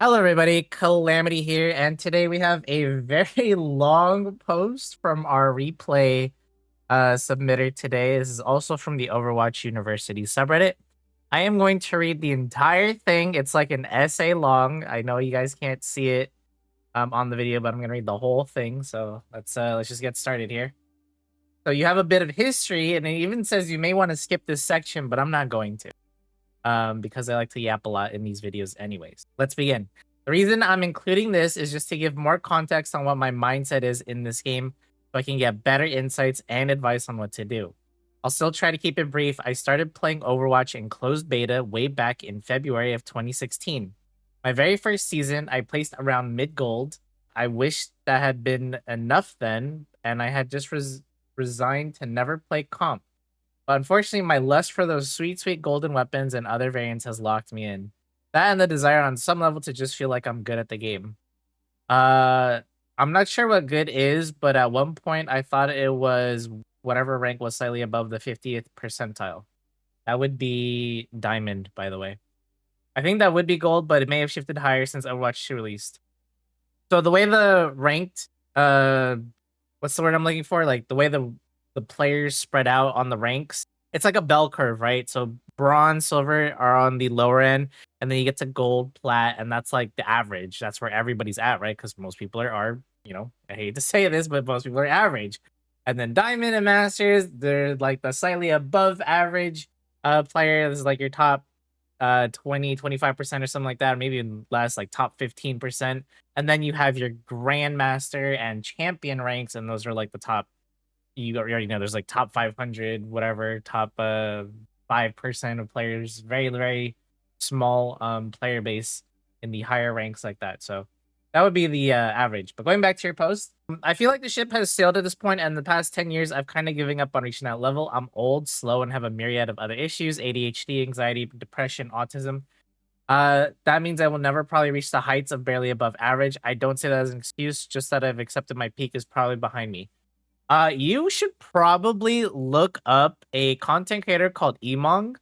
Hello, everybody. Calamity here, and today we have a very long post from our replay submitter today. This is also from the Overwatch University subreddit. I am going to read the entire thing. It's like an essay long. I know you guys can't see it on the video, but I'm gonna read the whole thing. So let's just get started here. So you have a bit of history, and it even says you may want to skip this section, but I'm not going to because I like to yap a lot in these videos anyways. Let's begin. The reason I'm including this is just to give more context on what my mindset is in this game so I can get better insights and advice on what to do. I'll still try to keep it brief. I started playing Overwatch in closed beta way back in February of 2016. My very first season, I placed around mid-gold. I wish that had been enough then, and I had just resigned to never play comp. But unfortunately, my lust for those sweet, sweet golden weapons and other variants has locked me in. That and the desire on some level to just feel like I'm good at the game. I'm not sure what good is, but at one point I thought it was whatever rank was slightly above the 50th percentile. That would be diamond, by the way. I think that would be gold, but it may have shifted higher since Overwatch 2 released. So the way the ranked, what's the word I'm looking for? Like the way the players spread out on the ranks, it's like a bell curve, right? So bronze, silver are on the lower end, and then you get to gold, plat, and that's like the average. That's where everybody's at, right? Because most people are, I hate to say this, but most people are average. And then diamond and masters, they're like the slightly above average player. This is like your top 20-25% or something like that, or maybe less, like top 15%. And then you have your grandmaster and champion ranks, and those are like the top. You already know there's like top 500, whatever, top 5% of players, very, very small player base in the higher ranks like that. So that would be the average. But going back to your post, I feel like the ship has sailed at this point, and the past 10 years, I've kind of giving up on reaching that level. I'm old, slow, and have a myriad of other issues: ADHD, anxiety, depression, autism. That means I will never probably reach the heights of barely above average. I don't say that as an excuse, just that I've accepted my peak is probably behind me. You should probably look up a content creator called Emongg.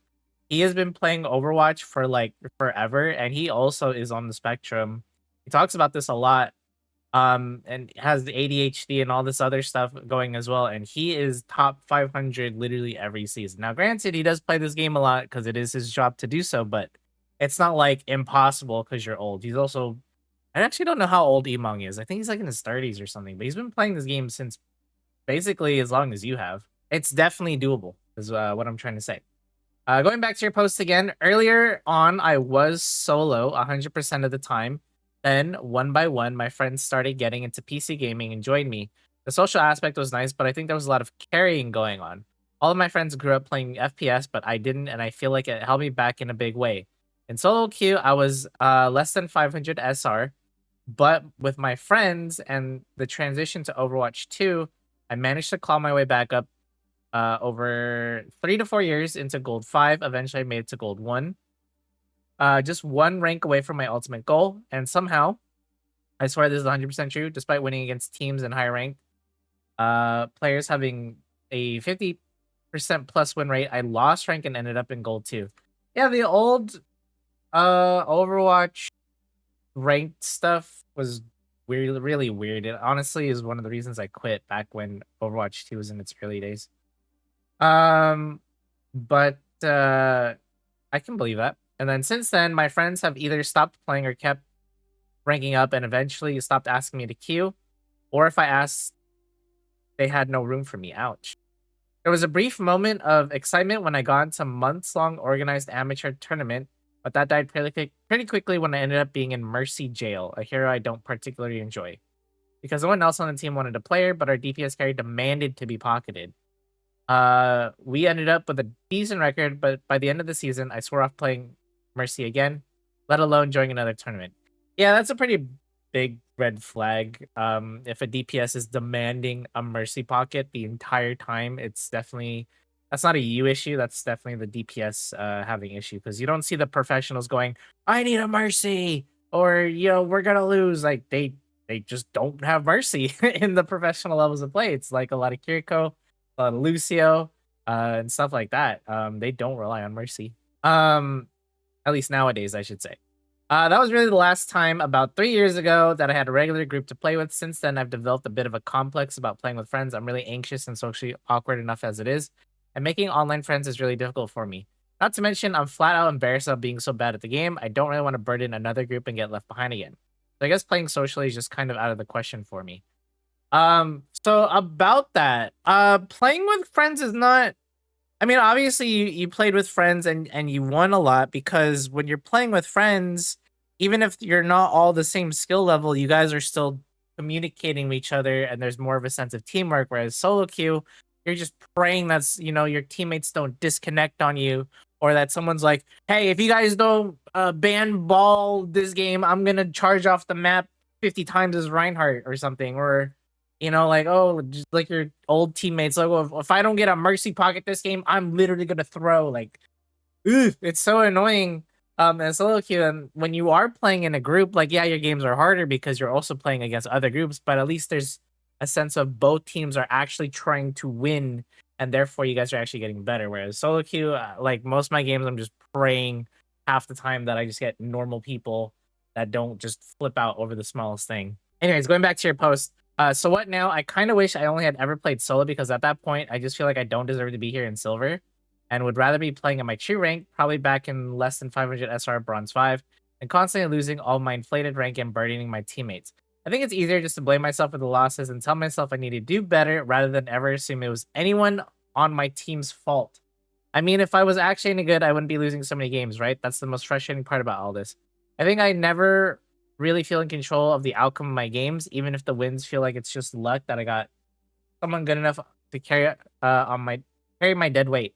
He has been playing Overwatch for like forever, and he also is on the spectrum. He talks about this a lot, and has the ADHD and all this other stuff going as well. And he is top 500 literally every season. Now, granted, he does play this game a lot because it is his job to do so, but it's not like impossible because you're old. He's also, I actually don't know how old Emongg is. I think he's like in his 30s or something, but he's been playing this game since basically as long as you have. It's definitely doable, is what I'm trying to say. Going back to your post again, earlier on, I was solo 100% of the time. Then, one by one, my friends started getting into PC gaming and joined me. The social aspect was nice, but I think there was a lot of carrying going on. All of my friends grew up playing FPS, but I didn't, and I feel like it held me back in a big way. In solo queue, I was less than 500 SR, but with my friends and the transition to Overwatch 2, I managed to claw my way back up over 3 to 4 years into Gold 5. Eventually, I made it to Gold 1. Just one rank away from my ultimate goal. And somehow, I swear this is 100% true, despite winning against teams in higher rank, players having a 50% plus win rate, I lost rank and ended up in Gold 2. Yeah, the old Overwatch ranked stuff was really weird. It honestly is one of the reasons I quit back when Overwatch 2 was in its early days. But I can believe that. And then since then, my friends have either stopped playing or kept ranking up and eventually stopped asking me to queue. Or if I asked, they had no room for me. Ouch. There was a brief moment of excitement when I got into a months-long organized amateur tournament, but that died pretty quickly when I ended up being in Mercy Jail, a hero I don't particularly enjoy. Because no one else on the team wanted to play her, but our DPS carry demanded to be pocketed. We ended up with a decent record, but by the end of the season, I swore off playing Mercy again, let alone joining another tournament. Yeah, that's a pretty big red flag. If a DPS is demanding a Mercy pocket the entire time, that's not a you issue. That's definitely the DPS having issue, because you don't see the professionals going, "I need a Mercy," or we're gonna lose. Like they just don't have Mercy in the professional levels of play. It's like a lot of Kiriko, a lot of Lucio, and stuff like that. They don't rely on Mercy. At least nowadays, I should say. That was really the last time about 3 years ago that I had a regular group to play with. Since then, I've developed a bit of a complex about playing with friends. I'm really anxious and socially awkward enough as it is, and making online friends is really difficult for me. Not to mention, I'm flat out embarrassed of being so bad at the game. I don't really want to burden another group and get left behind again. So I guess playing socially is just kind of out of the question for me. So about that, playing with friends is not. I mean, obviously, you played with friends and you won a lot because when you're playing with friends, even if you're not all the same skill level, you guys are still communicating with each other, and there's more of a sense of teamwork. Whereas solo queue, you're just praying that's your teammates don't disconnect on you, or that someone's like, "Hey, if you guys don't ban ball this game, I'm gonna charge off the map 50 times as Reinhardt or something," or like, oh, just like your old teammates, like, well, if I don't get a mercy pocket this game, I'm literally gonna throw. Like, ooh, it's so annoying. And solo queue, and when you are playing in a group, like, yeah, your games are harder because you're also playing against other groups, but at least there's a sense of both teams are actually trying to win, and therefore you guys are actually getting better. Whereas solo queue, like most of my games, I'm just praying half the time that I just get normal people that don't just flip out over the smallest thing. Anyways, going back to your post. So what now? I kind of wish I only had ever played solo because at that point, I just feel like I don't deserve to be here in silver and would rather be playing at my true rank, probably back in less than 500 SR bronze 5, and constantly losing all my inflated rank and burdening my teammates. I think it's easier just to blame myself for the losses and tell myself I need to do better rather than ever assume it was anyone on my team's fault. I mean, if I was actually any good, I wouldn't be losing so many games, right? That's the most frustrating part about all this. I think I never really feel in control of the outcome of my games, even if the wins feel like it's just luck that I got someone good enough to carry my dead weight.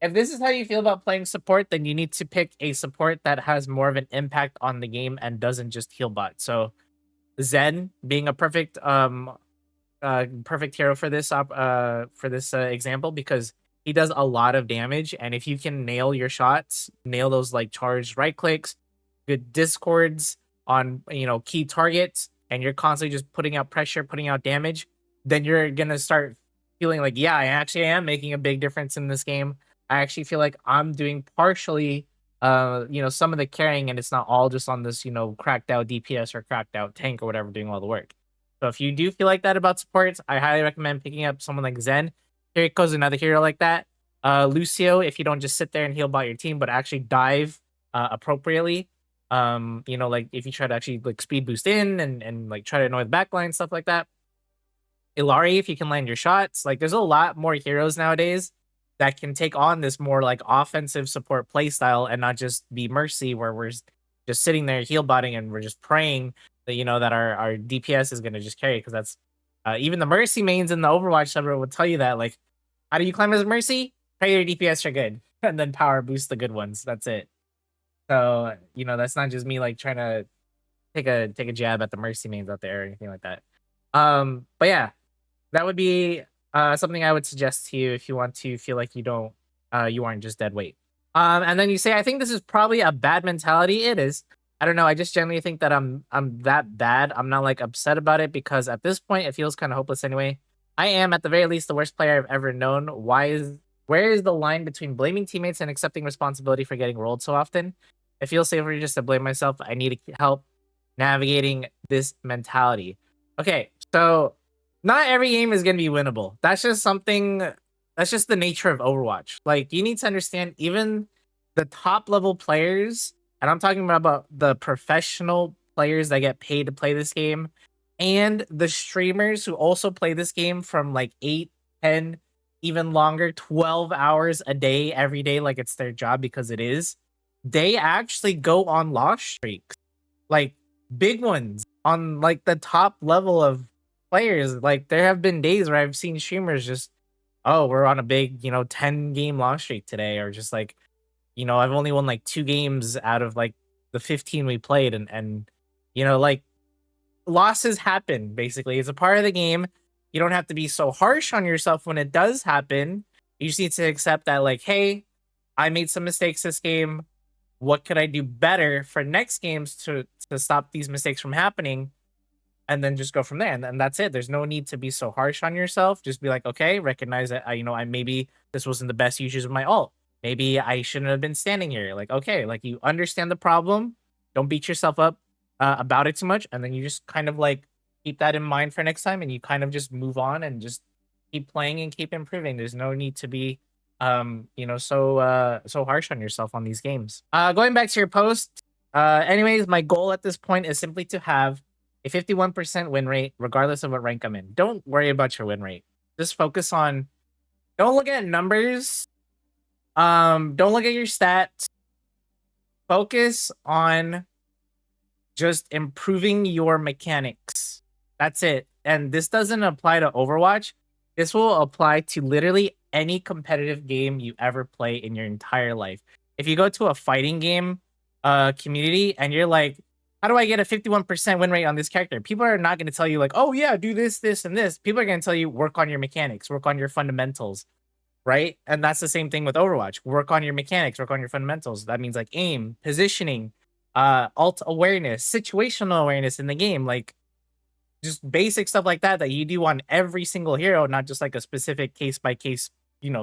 If this is how you feel about playing support, then you need to pick a support that has more of an impact on the game and doesn't just heal bot. So Zen being a perfect hero for this example, because he does a lot of damage, and if you can nail your shots, nail those like charged right clicks, good discords on key targets, and you're constantly just putting out pressure, putting out damage, then you're gonna start feeling like, yeah, I actually am making a big difference in this game. I actually feel like I'm doing partially some of the carrying, and it's not all just on this cracked out DPS or cracked out tank or whatever doing all the work. So if you do feel like that about supports, I highly recommend picking up someone like Zen. Kiriko's another hero like that. Lucio, if you don't just sit there and heal about your team, but actually dive appropriately. Like if you try to actually like speed boost in and like try to annoy the backline, stuff like that. Illari, if you can land your shots. Like there's a lot more heroes nowadays that can take on this more like offensive support playstyle and not just be Mercy, where we're just sitting there heal botting and we're just praying that that our DPS is gonna just carry, because that's even the Mercy mains in the Overwatch server will tell you that, like, how do you climb as Mercy? Pray your DPS are good, and then power boost the good ones. That's it. So that's not just me like trying to take a jab at the Mercy mains out there or anything like that. But yeah, that would be something I would suggest to you if you want to feel like you aren't just dead weight. And then you say, I think this is probably a bad mentality. It is. I don't know. I just generally think that I'm that bad. I'm not like upset about it because at this point it feels kind of hopeless anyway. I am at the very least the worst player I've ever known. Where is the line between blaming teammates and accepting responsibility for getting rolled so often? It feels safer just to blame myself. I need help navigating this mentality. Okay, so not every game is going to be winnable. That's just the nature of Overwatch. Like, you need to understand, even the top level players, and I'm talking about the professional players that get paid to play this game, and the streamers who also play this game from like 8, 10, even longer, 12 hours a day, every day, like it's their job, because it is. They actually go on loss streaks, like big ones on like the top level of players. Like there have been days where I've seen streamers just, oh, we're on a big 10 game loss streak today, or just like I've only won like 2 games out of like the 15 we played, and like losses happen. Basically, it's a part of the game. You don't have to be so harsh on yourself when it does happen. You just need to accept that, like, hey, I made some mistakes this game. What could I do better for next games to stop these mistakes from happening? And then just go from there. And that's it. There's no need to be so harsh on yourself. Just be like, okay, recognize that I maybe this wasn't the best usage of my ult. Maybe I shouldn't have been standing here. Like, okay, like you understand the problem. Don't beat yourself up about it too much, and then you just kind of like keep that in mind for next time, and you kind of just move on and just keep playing and keep improving. There's no need to be so harsh on yourself on these games. Going back to your post, anyways, my goal at this point is simply to have a 51% win rate regardless of what rank I'm in. Don't worry about your win rate. Just focus on, don't look at numbers. Don't look at your stats. Focus on just improving your mechanics. That's it. And this doesn't apply to Overwatch. This will apply to literally any competitive game you ever play in your entire life. If you go to a fighting game community and you're like, how do I get a 51% win rate on this character? People are not going to tell you like, oh yeah, do this, this, and this. People are going to tell you work on your mechanics, work on your fundamentals, right? And that's the same thing with Overwatch. Work on your mechanics, work on your fundamentals. That means like aim, positioning, alt awareness, situational awareness in the game, like just basic stuff like that you do on every single hero, not just like a specific case by case,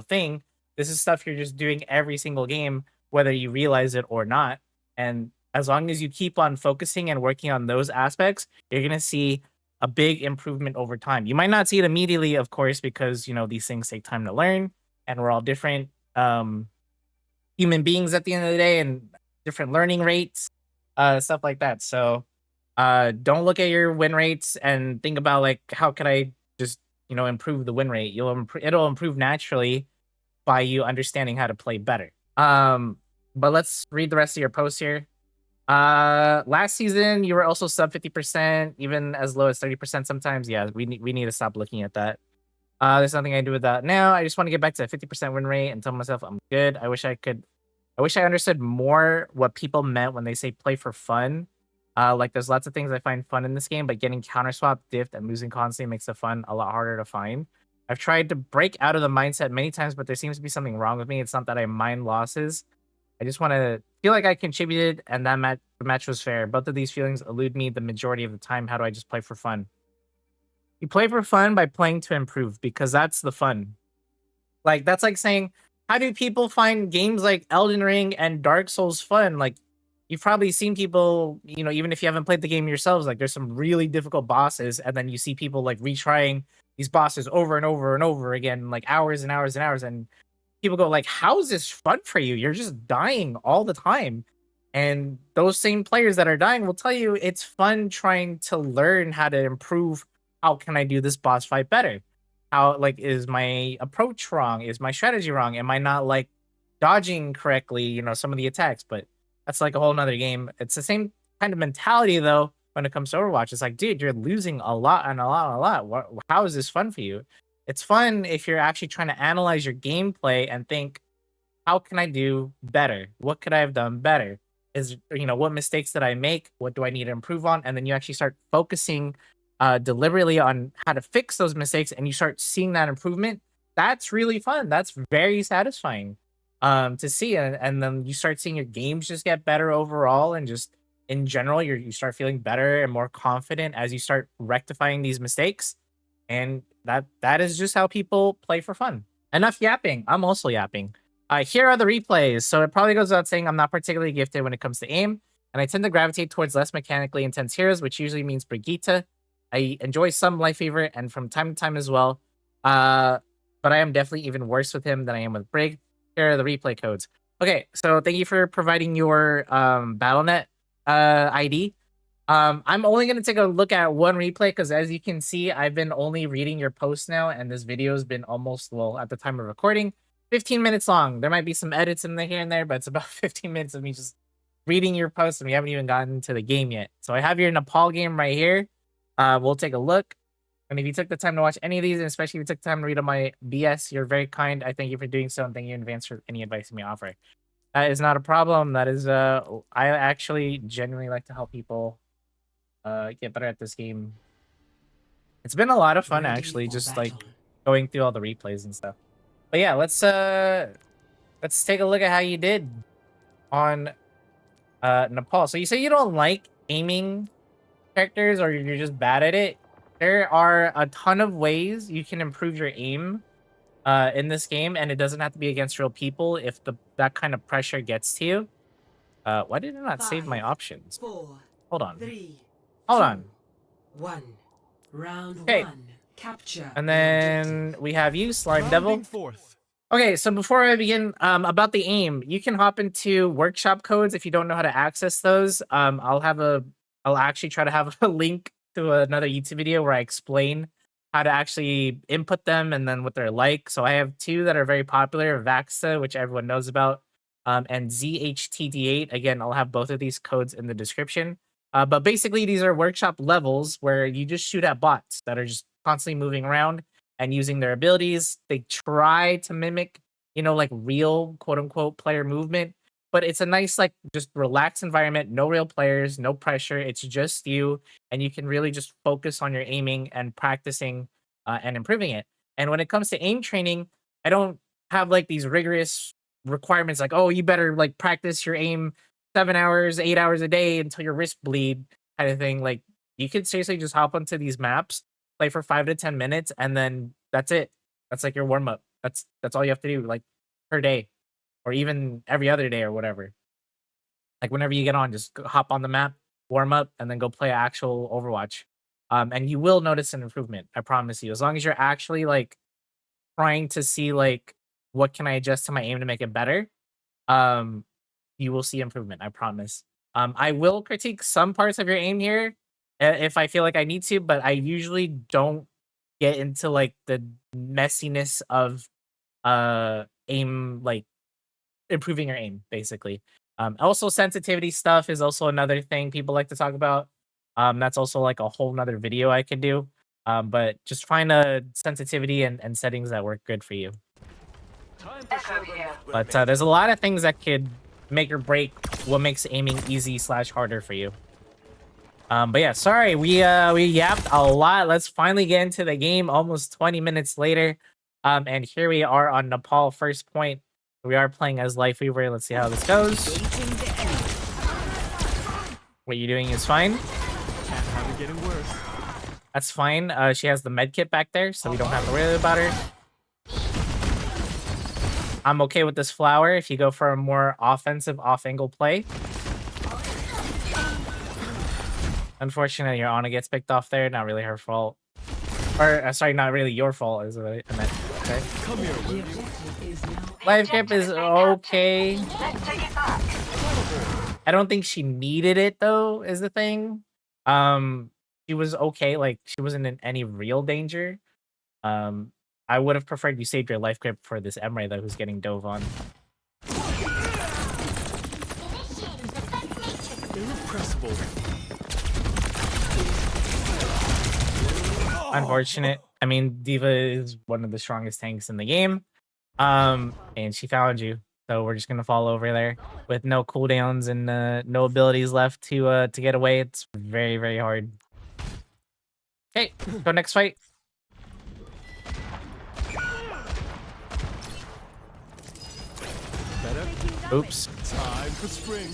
thing. This is stuff you're just doing every single game, whether you realize it or not. And as long as you keep on focusing and working on those aspects, you're going to see a big improvement over time. You might not see it immediately, of course, because, these things take time to learn and we're all different human beings at the end of the day and different learning rates, stuff like that. So don't look at your win rates and think about like, how can I just, improve the win rate? It'll improve naturally by you understanding how to play better. But let's read the rest of your posts here. Last season you were also sub 50%, even as low as 30% sometimes. Yeah, we need to stop looking at that. There's nothing I can do with that now. I just want to get back to a 50% win rate and tell myself I'm good. I wish I understood more what people meant when they say play for fun. Like there's lots of things I find fun in this game, but getting counter swap, diffed, and losing constantly makes the fun a lot harder to find. I've tried to break out of the mindset many times, but there seems to be something wrong with me. It's not that I mind losses. I just want to feel like I contributed and that the match was fair. Both of these feelings elude me the majority of the time. How do I just play for fun? You play for fun by playing to improve, because that's the fun. Like, that's like saying, how do people find games like Elden Ring and Dark Souls fun? Like, you've probably seen people, even if you haven't played the game yourselves, like there's some really difficult bosses, and then you see people like retrying these bosses over and over and over again, like hours and hours and hours, and people go like, how is this fun for you? You're just dying all the time. And those same players that are dying will tell you it's fun trying to learn how to improve. How can I do this boss fight better? How, like, is my approach wrong? Is my strategy wrong? Am I not like dodging correctly, some of the attacks? But that's like a whole nother game. It's the same kind of mentality though when it comes to Overwatch. It's like, dude, you're losing a lot and a lot and a lot. How is this fun for you? It's fun if you're actually trying to analyze your gameplay and think, how can I do better? What could I have done better? What mistakes did I make? What do I need to improve on? And then you actually start focusing deliberately on how to fix those mistakes, and you start seeing that improvement. That's really fun. That's very satisfying to see. And then you start seeing your games just get better overall, and just in general, you start feeling better and more confident as you start rectifying these mistakes. And that is just how people play for fun. Enough yapping. I'm also yapping. Here are the replays. So it probably goes without saying I'm not particularly gifted when it comes to aim, and I tend to gravitate towards less mechanically intense heroes, which usually means Brigitte. I enjoy some Life Fever and from time to time as well. But I am definitely even worse with him than I am with Brig. Here are the replay codes. Okay, so thank you for providing your BattleNet ID. I'm only going to take a look at one replay because, as you can see, I've been only reading your posts now, and this video has been almost, well, at the time of recording, 15 minutes long. There might be some edits in there here and there, but it's about 15 minutes of me just reading your posts, and we haven't even gotten to the game yet. So I have your Nepal game right here. We'll take a look. And if you took the time to watch any of these, and especially if you took the time to read on my BS, you're very kind. I thank you for doing so, and thank you in advance for any advice you may offer. That is not a problem. That is, I actually genuinely like to help people get better at this game. It's been a lot of fun, actually, just like going through all the replays and stuff. But yeah, let's take a look at how you did on Nepal. So you say you don't like aiming characters, or you're just bad at it. There are a ton of ways you can improve your aim in this game, and it doesn't have to be against real people if that kind of pressure gets to you. Why did it not save my 5, options? 4, Hold on. 3, Hold 2, on. 1. Round Okay. 1. Capture. And the then objective. we have you, Slime Devil. Rounding fourth. Okay, so before I begin, about the aim, you can hop into workshop codes if you don't know how to access those. I'll actually try to have a link to another YouTube video where I explain how to actually input them and then what they're like. So I have two that are very popular, VAXTA, which everyone knows about, and ZHTD8. Again, I'll have both of these codes in the description. But basically, these are workshop levels where you just shoot at bots that are just constantly moving around and using their abilities. They try to mimic, like real quote unquote player movement, but it's a nice, like, just relaxed environment, no real players, no pressure. It's just you, and you can really just focus on your aiming and practicing and improving it. And when it comes to aim training, I don't have like these rigorous requirements like, oh, you better like practice your aim 7 hours, 8 hours a day until your wrist bleed kind of thing. Like, you could seriously just hop onto these maps, play for 5 to 10 minutes, and then that's it. That's like your warm up. That's all you have to do, like, per day, or even every other day or whatever. Like, whenever you get on, just hop on the map, warm up, and then go play actual Overwatch. And you will notice an improvement. I promise you. As long as you're actually like trying to see like what can I adjust to my aim to make it better, um, you will see improvement. I promise. I will critique some parts of your aim here if I feel like I need to, but I usually don't get into like the messiness of aim, like improving your aim basically. Also, sensitivity stuff is also another thing people like to talk about. That's also like a whole nother video I could do. But just find a sensitivity and settings that work good for you. But there's a lot of things that could make or break what makes aiming easy / harder for you. But yeah, sorry, we yapped a lot. Let's finally get into the game almost 20 minutes later. And here we are on Nepal first point. We are playing as Life Weaver. Let's see how this goes. What you're doing is fine. Can't have it getting worse. That's fine. She has the med kit back there, so we don't have to worry about her. I'm okay with this flower if you go for a more offensive off-angle play. Unfortunately, your Ana gets picked off there. Not really her fault. Or, sorry, not really your fault is what I meant. Okay. Come here, will you? Life grip is okay. I don't think she needed it though, is the thing. She was okay, like she wasn't in any real danger. I would have preferred you saved your life grip for this Emre though, who's getting dove on. Irrepressible. Unfortunate. I mean, Diva is one of the strongest tanks in the game. And she found you. So we're just gonna fall over there with no cooldowns and no abilities left to get away. It's very, very hard. Okay, go next fight. Better. Oops. Time for spring.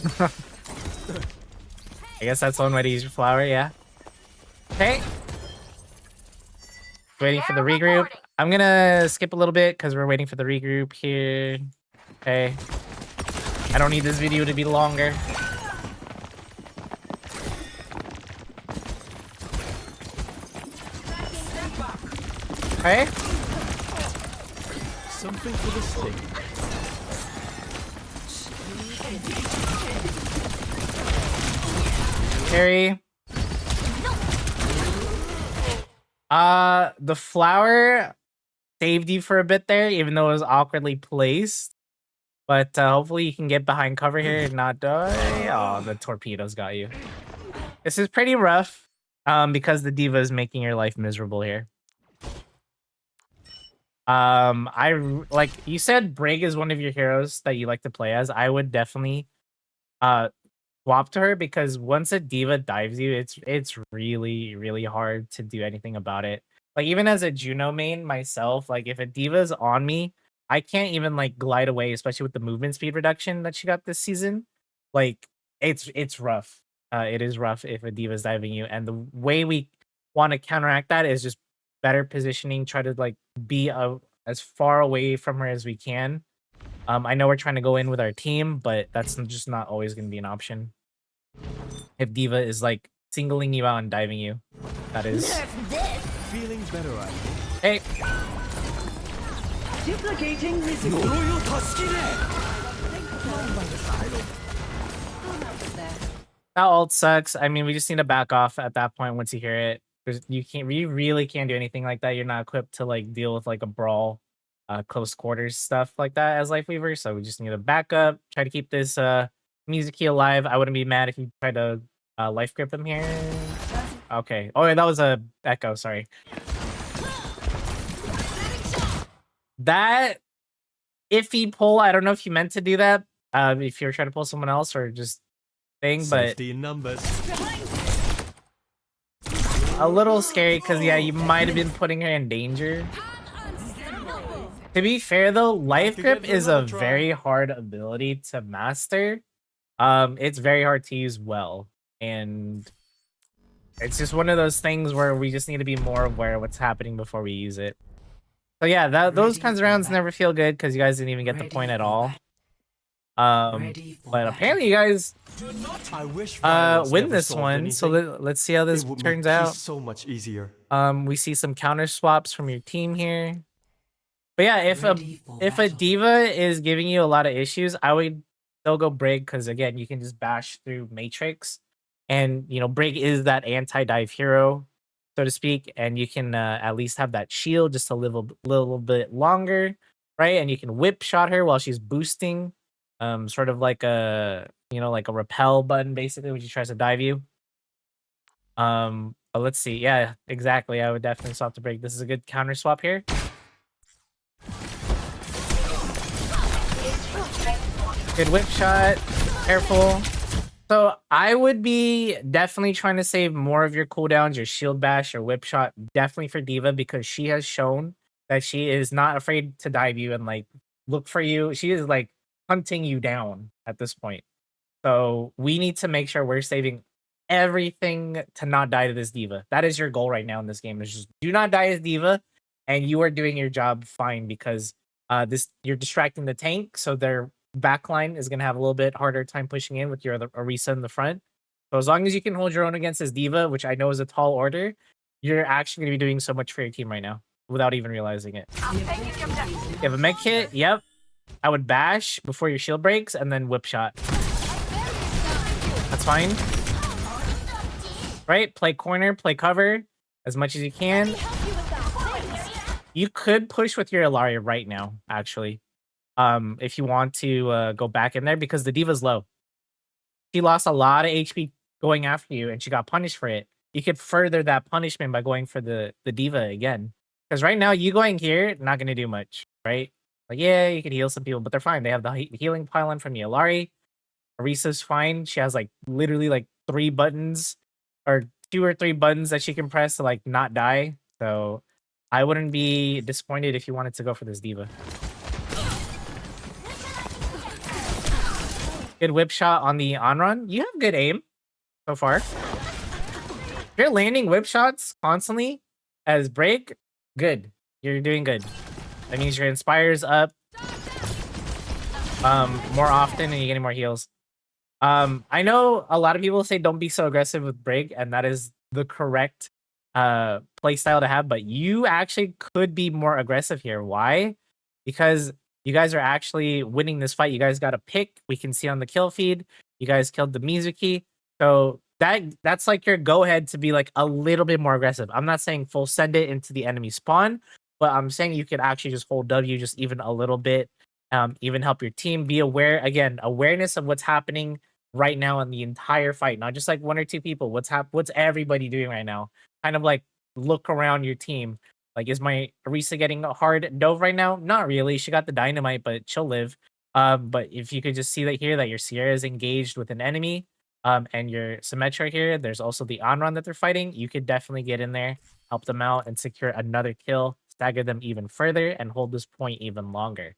I guess that's one way to use your flower, yeah. Okay. Waiting for the regroup. I'm gonna skip a little bit because we're waiting for the regroup here. Okay. I don't need this video to be longer. Okay. Something for the stake. Carry. The flower saved you for a bit there, even though it was awkwardly placed. But hopefully you can get behind cover here and not die. Oh, the torpedoes got you. This is pretty rough because the diva is making your life miserable here. Like you said, Brig is one of your heroes that you like to play as. I would definitely swap to her because once a diva dives you, it's really, really hard to do anything about it. Like even as a Juno main myself, like if a diva's on me, I can't even like glide away, especially with the movement speed reduction that she got this season. Like it's rough. It is rough if a diva's diving you, and the way we want to counteract that is just better positioning. Try to like be as far away from her as we can, I know we're trying to go in with our team, but that's just not always going to be an option. If D.Va is like singling you out and diving you, that is. Feeling better, I think. Hey, Duplicating resume. that ult sucks. I mean, we just need to back off at that point once you hear it. You really can't do anything like that. You're not equipped to like deal with like a brawl, close quarters stuff like that as Life Weaver. So we just need to back up, try to keep this music key alive. I wouldn't be mad if you tried to life grip him here. Okay. Oh, yeah, that was a echo. Sorry. That iffy pull. I don't know if you meant to do that. If you're trying to pull someone else or just thing, but Safety in numbers. a little scary because yeah, you might have been putting her in danger. To be fair though, life grip is a very hard ability to master. It's very hard to use well, and it's just one of those things where we just need to be more aware of what's happening before we use it. So yeah, those kinds of rounds never feel good because you guys didn't even get the point at all. But apparently you guys I wish violence win never this solved one. So anything. let's see how this It would turns make out. peace so much easier. We see some counter swaps from your team here. But yeah, if a battle. D.Va is giving you a lot of issues, I would still go Brig because again, you can just bash through Matrix, and you know Brig is that anti-dive hero, so to speak, and you can at least have that shield just a little bit longer, right? And you can whip shot her while she's boosting, sort of like a like a repel button basically when she tries to dive you. But let's see. Yeah, exactly. I would definitely swap to Brig. This is a good counter swap here. Good whip shot. Careful. So I would be definitely trying to save more of your cooldowns, your shield bash, your whip shot, definitely for D.Va because she has shown that she is not afraid to dive you and like look for you. She is like hunting you down at this point. So we need to make sure we're saving everything to not die to this D.Va. That is your goal right now in this game. Is just do not die as D.Va, and you are doing your job fine because you're distracting the tank, so their backline is gonna have a little bit harder time pushing in with your other Orisa in the front. So as long as you can hold your own against this D.Va, which I know is a tall order, you're actually gonna be doing so much for your team right now without even realizing it. You have a med kit, yep. I would bash before your shield breaks and then whip shot. That's fine. Right? Play corner, play cover as much as you can. You could push with your Ilaria right now, actually. If you want to go back in there because the D.Va's low. She lost a lot of HP going after you and she got punished for it. You could further that punishment by going for the D.Va again. Because right now, you going here, not going to do much, right? Like, yeah, you can heal some people, but they're fine. They have the healing pylon from the Ilari. Orisa's fine. She has like literally like 3 buttons or 2 or 3 buttons that she can press to like not die. So I wouldn't be disappointed if you wanted to go for this D.Va. Good whip shot on the on-run. You have good aim so far. If you're landing whip shots constantly as Brig, good. You're doing good. That means your Inspire's up more often and you're getting more heals. I know a lot of people say don't be so aggressive with Brig, and that is the correct play style to have, but you actually could be more aggressive here. Why? Because you guys are actually winning this fight. You guys got a pick. We can see on the kill feed. You guys killed the Mizuki. So that's like your go-ahead to be like a little bit more aggressive. I'm not saying full send it into the enemy spawn, but I'm saying you could actually just hold W just even a little bit. Even help your team be aware. Again, awareness of what's happening right now in the entire fight, not just like 1 or 2 people. What's everybody doing right now? Kind of like look around your team. Like, is my Orisa getting a hard dove right now? Not really. She got the dynamite, but she'll live. But if you could just see that here, that your Sierra is engaged with an enemy, and your Symmetra here, there's also the on-run that they're fighting. You could definitely get in there, help them out, and secure another kill, stagger them even further, and hold this point even longer.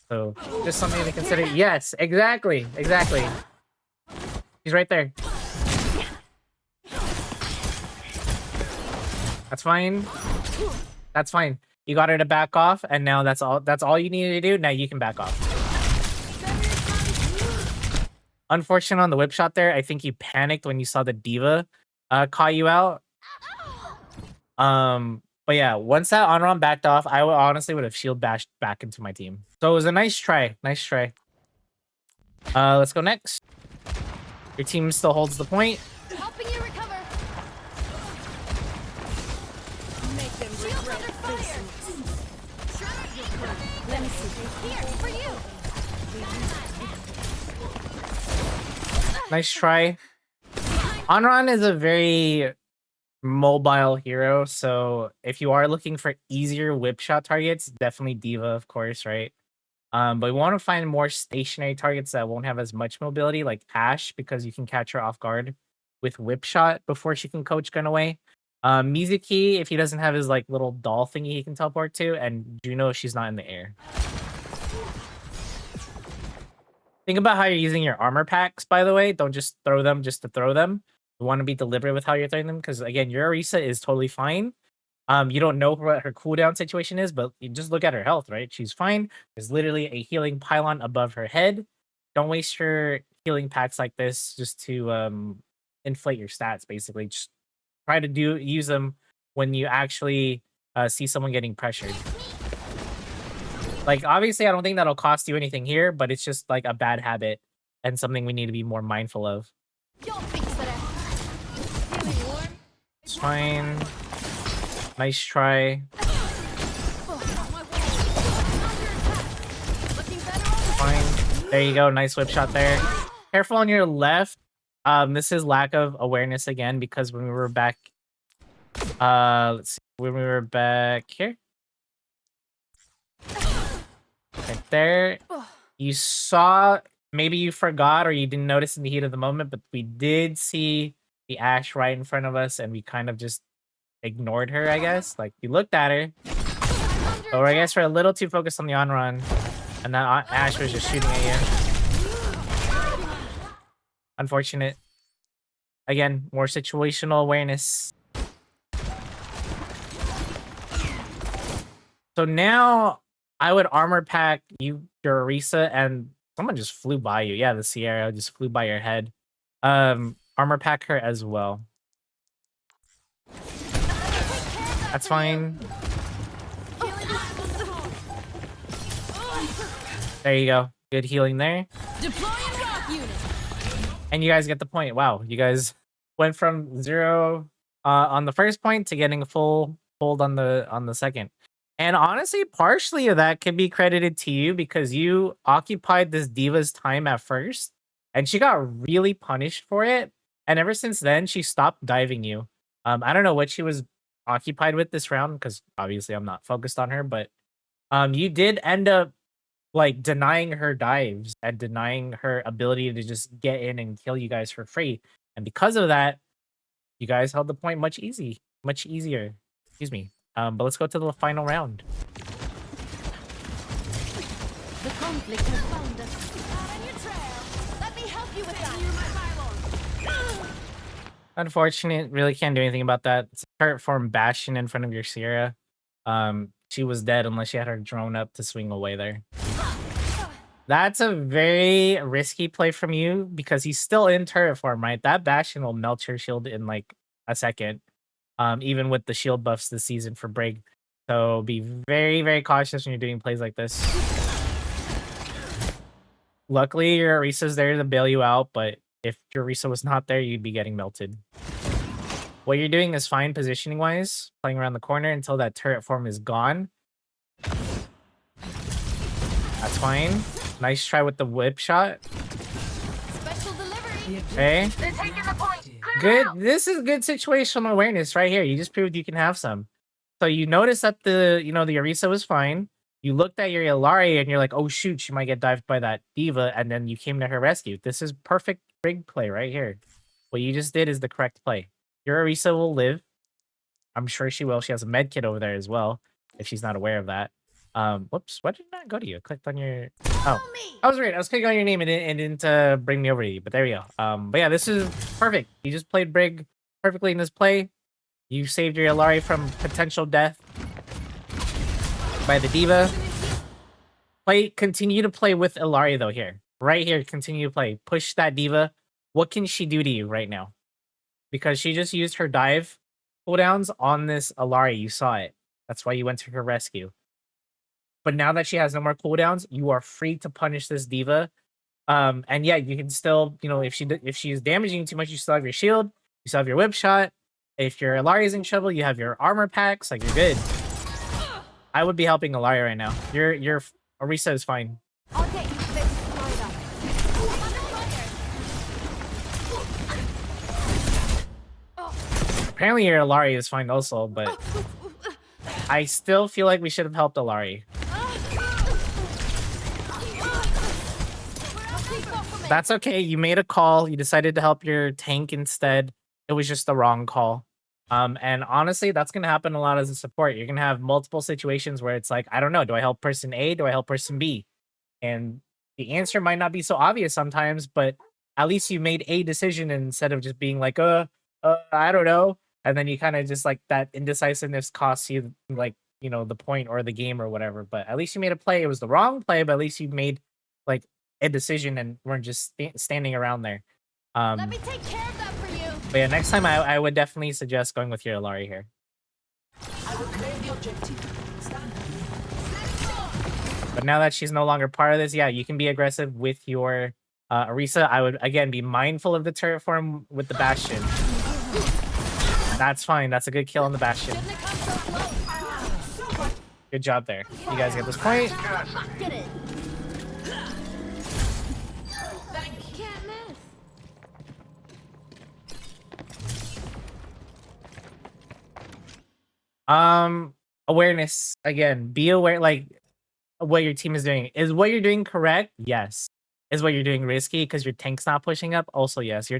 So just something to consider. Yes, exactly. He's right there. That's fine. That's fine. You got her to back off, and now that's all you needed to do. Now you can back off. Unfortunate on the whip shot there. I think you panicked when you saw the diva caught you out. But yeah, once that Onron backed off, I honestly would have shield bashed back into my team. So it was a nice try. Nice try. Let's go next. Your team still holds the point. Helping you recover. Make them regret facing it. Let me see. Here, for you. Nice try. Onron is a very mobile hero, so if you are looking for easier whip shot targets, definitely Diva, of course, right? But we want to find more stationary targets that won't have as much mobility, like Ashe, because you can catch her off guard with whip shot before she can coach gun away. Mizuki, if he doesn't have his like little doll thingy he can teleport to, and Juno if she's not in the air. Think about how you're using your armor packs, by the way. Don't just throw them just to throw them. You want to be deliberate with how you're throwing them, because again, your Arisa is totally fine. You don't know what her cooldown situation is, but you just look at her health, right? She's fine. There's literally a healing pylon above her head. Don't waste your healing packs like this just to inflate your stats, basically. Just try to use them when you actually see someone getting pressured. Like, obviously, I don't think that'll cost you anything here, but it's just like a bad habit and something we need to be more mindful of. It's fine. Nice try. Fine. There you go. Nice whip shot there. Careful on your left. This is lack of awareness again, because when we were back, let's see, when we were back here, right there, you saw, maybe you forgot or you didn't notice in the heat of the moment, but we did see the Ashe right in front of us, and we kind of just ignored her, I guess. Like, we looked at her, but I guess we're a little too focused on the on-run, and that Ashe was just shooting at you. Unfortunate. Again, more situational awareness. So now I would armor pack your Arisa, and someone just flew by you. Yeah, the Sierra just flew by your head. Armor pack her as well. That's fine. There you go. Good healing there. And you guys get the point. Wow, you guys went from 0 on the first point to getting a full hold on the second. And honestly, partially of that can be credited to you, because you occupied this diva's time at first, and she got really punished for it. And ever since then, she stopped diving you. I don't know what she was occupied with this round, because obviously I'm not focused on her, but you did end up like denying her dives and denying her ability to just get in and kill you guys for free. And because of that, you guys held the point much easier. Excuse me. But let's go to the final round. The conflict has found us. Out on your trail. Let me help you with that. Unfortunate, really can't do anything about that. It's a turret form Bastion in front of your Sierra. She was dead unless she had her drone up to swing away there. That's a very risky play from you, because he's still in turret form, right? That Bastion will melt your shield in like a second, even with the shield buffs this season for Brig. So be very, very cautious when you're doing plays like this. Luckily, your Arisa's there to bail you out, but if your Arisa was not there, you'd be getting melted. What you're doing is fine positioning-wise, playing around the corner until that turret form is gone. That's fine. Nice try with the whip shot. Special delivery. Okay. They're taking the point. Good. This is good situational awareness right here. You just proved you can have some. So you noticed that the Arisa was fine. You looked at your Illari and you're like, oh shoot, she might get dived by that diva, and then you came to her rescue. This is perfect Brig play right here. What you just did is the correct play. Your Arisa will live. I'm sure she will. She has a med kit over there as well, if she's not aware of that. Whoops, why did it not go to you? I clicked on your... Oh, I was right. I was clicking on your name and it didn't bring me over to you, but there we go. But yeah, this is perfect. You just played Brig perfectly in this play. You saved your Illari from potential death by the diva. Continue to play with Illari though here. right here, continue to play. Push that diva. What can she do to you right now? Because she just used her dive cooldowns on this Alari. You saw it. That's why you went to her rescue. But now that she has no more cooldowns, you are free to punish this diva. And yeah, you can still, you know, if she's damaging you too much, you still have your shield, you still have your whip shot. If your Alari is in trouble, you have your armor packs. Like, you're good. I would be helping Alari right now. Your Orisa is fine. I'll get you fixed right up. Apparently your Alari is fine also, but I still feel like we should have helped Alari. That's okay. You made a call. You decided to help your tank instead. It was just the wrong call. And honestly, that's going to happen a lot as a support. You're going to have multiple situations where it's like, I don't know, do I help person A? Do I help person B? And the answer might not be so obvious sometimes, but at least you made a decision instead of just being like, I don't know. And then you kind of just like that indecisiveness costs you like, you know, the point or the game or whatever. But at least you made a play. It was the wrong play, but at least you made like a decision and weren't just standing around there. Let me take care of that for you. But yeah, next time I would definitely suggest going with your Alari here. I will claim the objective. Stand. But now that she's no longer part of this, yeah, you can be aggressive with your Orisa. I would, again, be mindful of the turret form with the Bastion. That's fine. That's a good kill on the Bastion. Shouldn't have come so close. Good job there. You guys get this point. Get it. Can't miss. Awareness. Again, be aware, like, what your team is doing. Is what you're doing correct? Yes. Is what you're doing risky because your tank's not pushing up? Also, yes.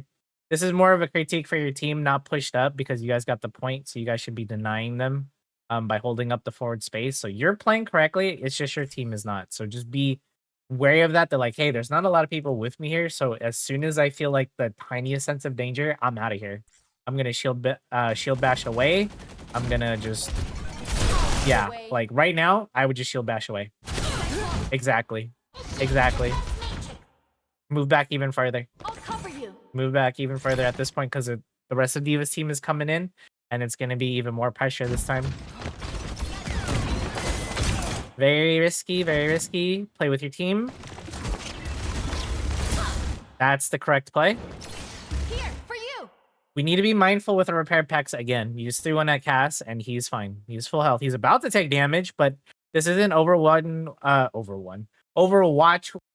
This is more of a critique for your team not pushed up because you guys got the point, so you guys should be denying them by holding up the forward space. So you're playing correctly, it's just your team is not. So just be wary of that. They're like, hey, there's not a lot of people with me here, so as soon as I feel like the tiniest sense of danger, I'm out of here. I'm gonna shield bash away. I'm gonna just, yeah, like right now, I would just shield bash away. Exactly. Move back even further. I'll cover you. Move back even further at this point because the rest of Diva's team is coming in, and it's going to be even more pressure this time. Very risky, very risky. Play with your team. That's the correct play. Here, for you. We need to be mindful with our repair packs again. You just threw one at Cass, and he's fine. He's full health. He's about to take damage, but this isn't Overwatch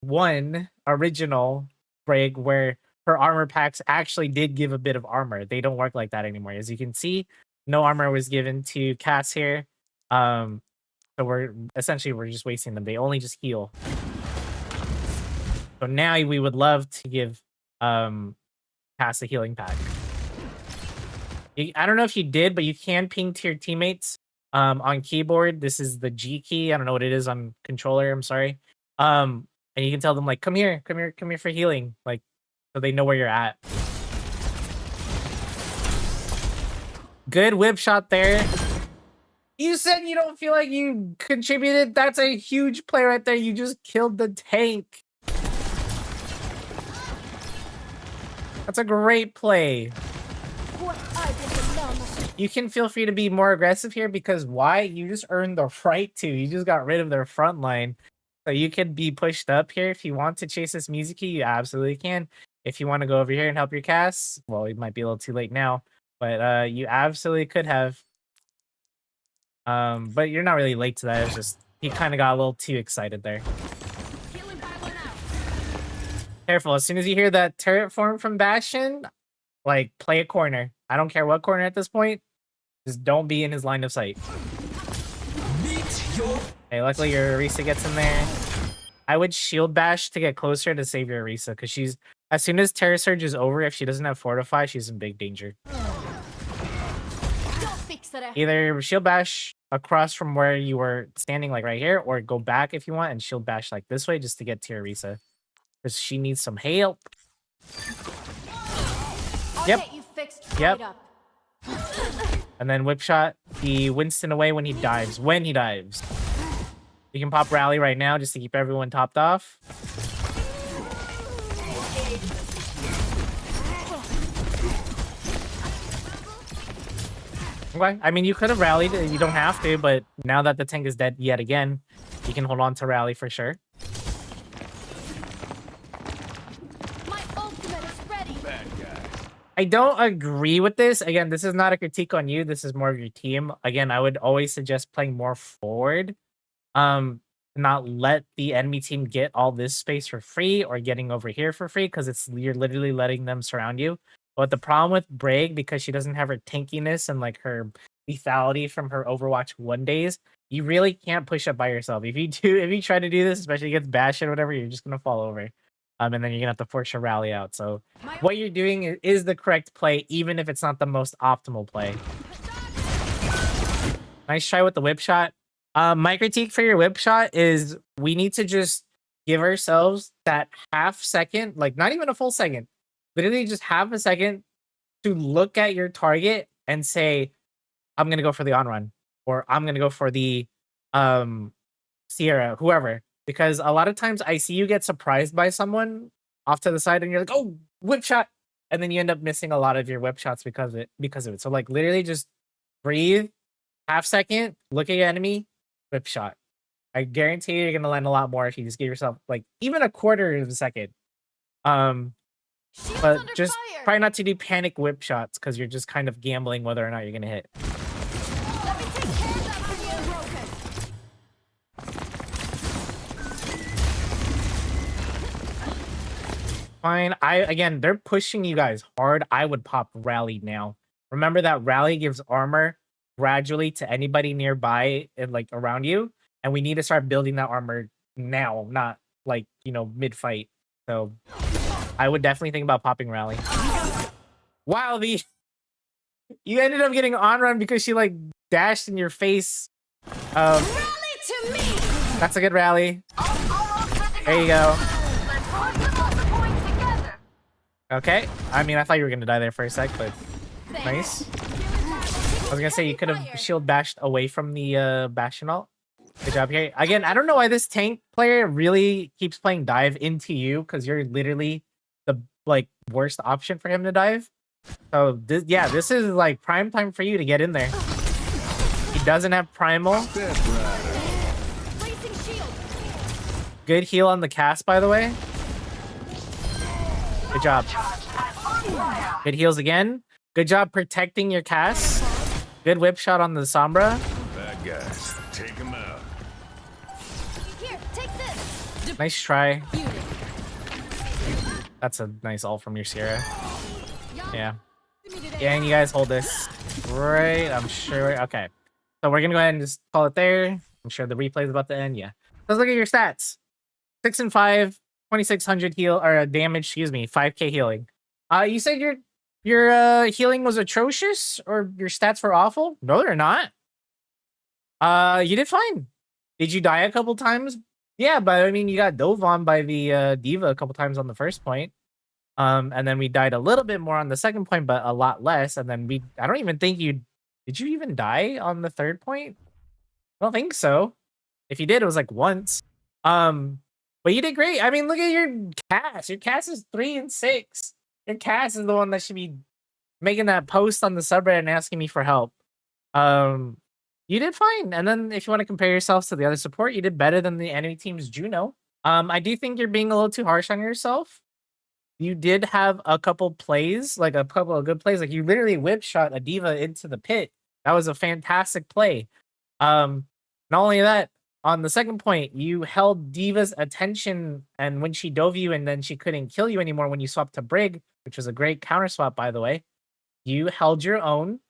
1 original BRIG where her armor packs actually did give a bit of armor. They don't work like that anymore. As you can see, no armor was given to Cass here. So we're just wasting them. They only just heal. So now we would love to give Cass a healing pack. I don't know if you did, but you can ping to your teammates on keyboard. This is the G key. I don't know what it is on controller. I'm sorry. And you can tell them like, come here for healing. Like, so they know where you're at. Good whip shot there. You said you don't feel like you contributed. That's a huge play right there. You just killed the tank. That's a great play. What I did alone. You can feel free to be more aggressive here because why? You just earned the right to. You just got rid of their front line. So you could be pushed up here. If you want to chase this music key, you absolutely can. If you want to go over here and help your Cass, well, it might be a little too late now. But you absolutely could have. But you're not really late to that. It's just he kind of got a little too excited there. Healing pipeline out. Careful. As soon as you hear that turret form from Bastion, like, play a corner. I don't care what corner at this point. Just don't be in his line of sight. Hey, luckily your Orisa gets in there. I would shield bash to get closer to save your Orisa, because she's, as soon as Terra Surge is over, if she doesn't have Fortify, she's in big danger. Don't fix it. Either shield bash across from where you were standing, like right here, or go back if you want and shield bash like this way just to get to your Orisa, because she needs some help. I'll Yep. get you fixed Yep. right up. And then whip shot the Winston away when he dives. You can pop rally right now just to keep everyone topped off. Okay. I mean, you could have rallied. You don't have to, but now that the tank is dead yet again, you can hold on to rally for sure. My ultimate is ready. I don't agree with this. Again, this is not a critique on you. This is more of your team. Again, I would always suggest playing more forward. Not let the enemy team get all this space for free or getting over here for free because you're literally letting them surround you. But the problem with Brig, because she doesn't have her tankiness and like her lethality from her Overwatch 1 days, you really can't push up by yourself. If you try to do this, especially against Bastion or whatever, you're just gonna fall over. And then you're gonna have to force your rally out. So what you're doing is the correct play, even if it's not the most optimal play. Nice try with the whip shot. My critique for your whip shot is we need to just give ourselves that half second, like not even a full second, literally just half a second to look at your target and say, I'm gonna go for the on run, or I'm gonna go for the Sierra, whoever. Because a lot of times I see you get surprised by someone off to the side and you're like, oh, whip shot. And then you end up missing a lot of your whip shots because of it. So like literally just breathe, half second, look at your enemy, whip shot. I guarantee you're gonna land a lot more if you just give yourself like even a quarter of a second. Shields But under just fire. try not to do panic whip shots because you're just kind of gambling whether or not you're gonna hit. Let me take care of that for you. Fine. Again, they're pushing you guys hard. I would pop rally now. Remember that rally gives armor gradually to anybody nearby and like around you, and we need to start building that armor now, not like mid fight. So I would definitely think about popping rally. Wow, you ended up getting on run because she like dashed in your face. Rally to me. That's a good rally. There you go. Okay. I mean, I thought you were gonna die there for a sec, but nice. I was gonna say you could have shield bashed away from the Bastion ult. Good job here. Again, I don't know why this tank player really keeps playing dive into you because you're literally the like worst option for him to dive. So this is like prime time for you to get in there. He doesn't have primal. Good heal on the cast, by the way. Good job. Good heals again. Good job protecting your cast. Good whip shot on the Sombra. Bad guys, take him out. Here, take this. Nice try. That's a nice ult from your Sierra. Yeah. Yeah, and you guys hold this. Right, I'm sure. Okay. So we're gonna go ahead and just call it there. I'm sure the replay is about to end. Yeah. Let's look at your stats. 6 and 5, 2600 heal or damage, excuse me, 5k healing. You said your healing was atrocious or your stats were awful? No, they're not. You did fine. Did you die a couple times? Yeah, but I mean you got dove on by the diva a couple times on the first point. And then we died a little bit more on the second point, but a lot less. And then I don't even think did you even die on the third point? I don't think so. If you did, it was like once. But you did great. I mean, look at your cast. Your cast is 3 and 6. Your cast is the one that should be making that post on the subreddit and asking me for help. You did fine. And then if you want to compare yourselves to the other support, you did better than the enemy team's Juno. I do think you're being a little too harsh on yourself. You did have a couple plays, like a couple of good plays. Like you literally whip shot a diva into the pit. That was a fantastic play. Not only that, on the second point, you held Diva's attention, and when she dove you and then she couldn't kill you anymore when you swapped to Brig, which was a great counter swap, by the way, you held your own,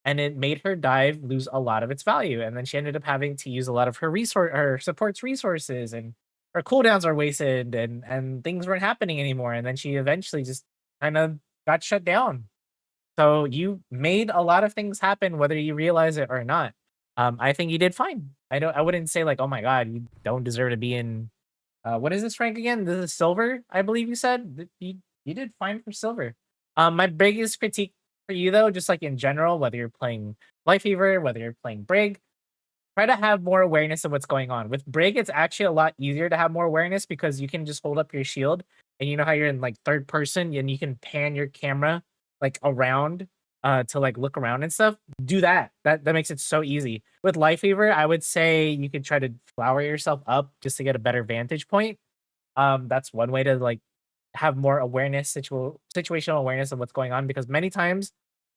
and it made her dive lose a lot of its value. And then she ended up having to use a lot of her support's resources, and her cooldowns are wasted, and things weren't happening anymore. And then she eventually just kind of got shut down. So you made a lot of things happen, whether you realize it or not. I think you did fine. I wouldn't say like, oh my god, you don't deserve to be in what is this rank again? This is silver, I believe you said. You did fine for silver. My biggest critique for you though, just like in general, whether you're playing Life Fever, whether you're playing Brig, try to have more awareness of what's going on. With Brig, it's actually a lot easier to have more awareness because you can just hold up your shield and you know how you're in like third person and you can pan your camera like around to like look around and stuff, do that. That makes it so easy. With Life Weaver, I would say you could try to flower yourself up just to get a better vantage point. That's one way to like have more awareness, situational awareness of what's going on, because many times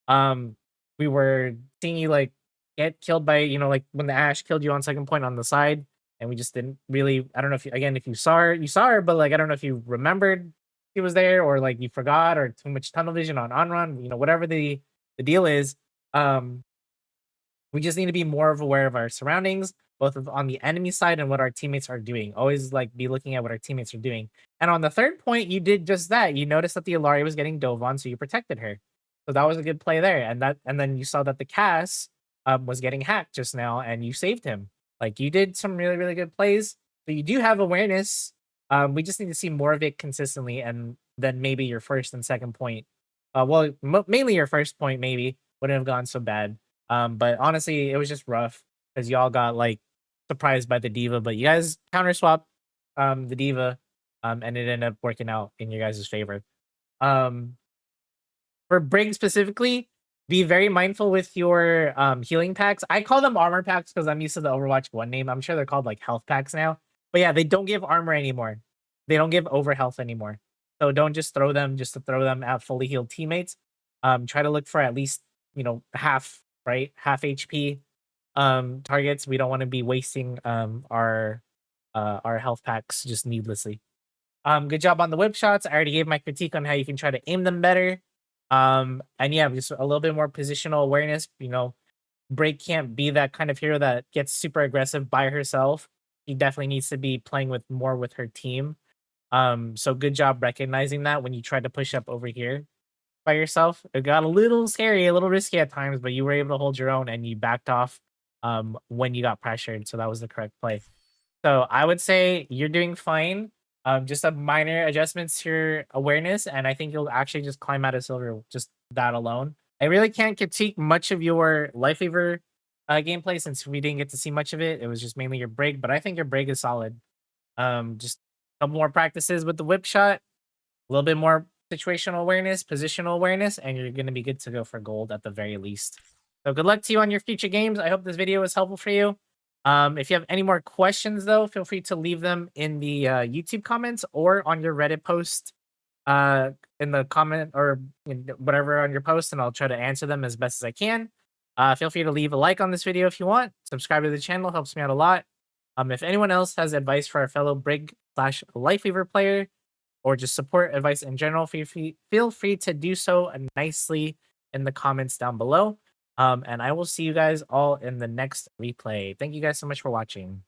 um we were seeing you like get killed by, like when the Ash killed you on second point on the side, and we just didn't really, I don't know if you, again, if you saw her, but like I don't know if you remembered he was there, or like you forgot, or too much tunnel vision on run, whatever the deal is. um we just need to be more of aware of our surroundings, both on the enemy side and what our teammates are doing. Always like be looking at what our teammates are doing. And on the third point, you did just that. You noticed that the Ilaria was getting dove on, so you protected her. So that was a good play there. And then you saw that the Cass was getting hacked just now, and you saved him. Like you did some really really good plays. So you do have awareness. We just need to see more of it consistently, and then maybe your first and second point. Well, mainly your first point maybe wouldn't have gone so bad. But honestly, it was just rough because y'all got like surprised by the diva, but you guys counter swapped the diva, and it ended up working out in your guys' favor. Um, for Brig specifically, be very mindful with your healing packs. I call them armor packs because I'm used to the Overwatch 1 name. I'm sure they're called like health packs now. But yeah, they don't give armor anymore. They don't give over health anymore. So don't just throw them just to throw them at fully healed teammates. Try to look for at least, half, right? Half HP targets. We don't want to be wasting our health packs just needlessly. Good job on the whip shots. I already gave my critique on how you can try to aim them better. And yeah, just a little bit more positional awareness. Brig can't be that kind of hero that gets super aggressive by herself. She definitely needs to be playing more with her team. So good job recognizing that when you tried to push up over here by yourself. It got a little scary, a little risky at times, but you were able to hold your own and you backed off when you got pressured. So that was the correct play. So I would say you're doing fine. Just a minor adjustments to your awareness, and I think you'll actually just climb out of silver just that alone. I really can't critique much of your Life Weaver gameplay since we didn't get to see much of it. It was just mainly your Brig, but I think your Brig is solid. Just a couple more practices with the whip shot, a little bit more situational awareness, positional awareness, and you're going to be good to go for gold at the very least. So good luck to you on your future games. I hope this video was helpful for you. If you have any more questions, though, feel free to leave them in the YouTube comments or on your Reddit post in the comment or whatever on your post, and I'll try to answer them as best as I can. Feel free to leave a like on this video if you want. Subscribe to the channel, helps me out a lot. If anyone else has advice for our fellow Brig/Life Weaver player, or just support advice in general, feel free to do so nicely in the comments down below. And I will see you guys all in the next replay. Thank you guys so much for watching.